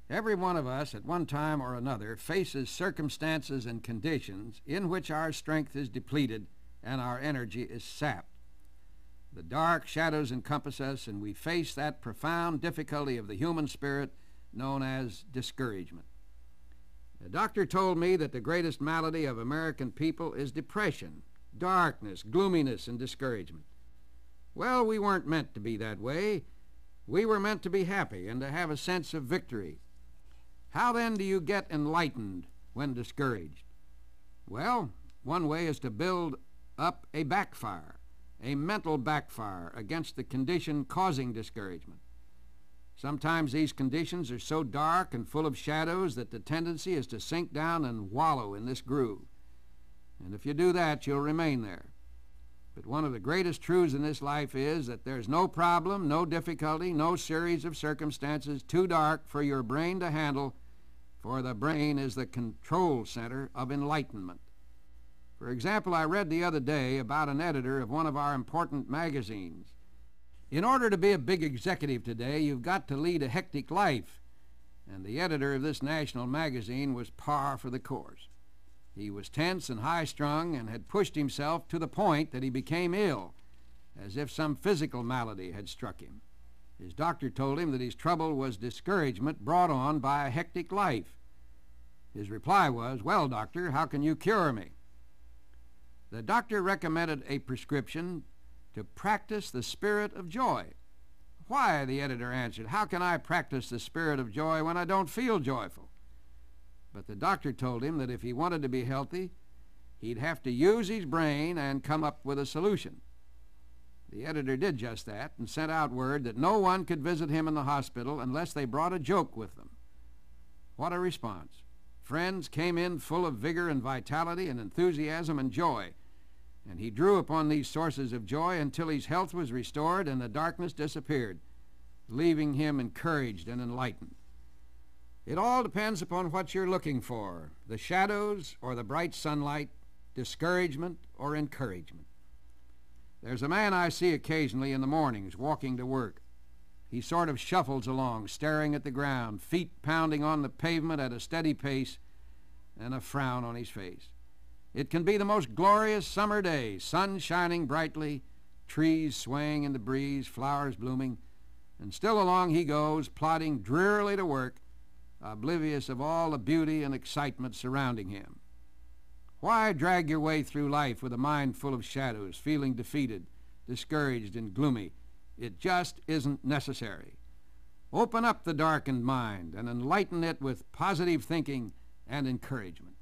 Every one of us, at one time or another, faces circumstances and conditions in which our strength is depleted and our energy is sapped. The dark shadows encompass us, and we face that profound difficulty of the human spirit known as discouragement. The doctor told me that the greatest malady of American people is depression, darkness, gloominess, and discouragement. Well, we weren't meant to be that way. We were meant to be happy and to have a sense of victory. How then do you get enlightened when discouraged? Well, one way is to build up a backfire, a mental backfire against the condition causing discouragement. Sometimes these conditions are so dark and full of shadows that the tendency is to sink down and wallow in this groove. And if you do that, you'll remain there. But one of the greatest truths in this life is that there's no problem, no difficulty, no series of circumstances too dark for your brain to handle, for the brain is the control center of enlightenment. For example, I read the other day about an editor of one of our important magazines. In order to be a big executive today, you've got to lead a hectic life, and the editor of this national magazine was par for the course. He was tense and high-strung and had pushed himself to the point that he became ill, as if some physical malady had struck him. His doctor told him that his trouble was discouragement brought on by a hectic life. His reply was, "Well, doctor, how can you cure me?" The doctor recommended a prescription to practice the spirit of joy. "Why," the editor answered, "how can I practice the spirit of joy when I don't feel joyful?" But the doctor told him that if he wanted to be healthy, he'd have to use his brain and come up with a solution. The editor did just that and sent out word that no one could visit him in the hospital unless they brought a joke with them. What a response. Friends came in full of vigor and vitality and enthusiasm and joy, and he drew upon these sources of joy until his health was restored and the darkness disappeared, leaving him encouraged and enlightened. It all depends upon what you're looking for, the shadows or the bright sunlight, discouragement or encouragement. There's a man I see occasionally in the mornings walking to work. He sort of shuffles along, staring at the ground, feet pounding on the pavement at a steady pace, and a frown on his face. It can be the most glorious summer day, sun shining brightly, trees swaying in the breeze, flowers blooming, and still along he goes, plodding drearily to work, oblivious of all the beauty and excitement surrounding him. Why drag your way through life with a mind full of shadows, feeling defeated, discouraged, and gloomy? It just isn't necessary. Open up the darkened mind and enlighten it with positive thinking and encouragement.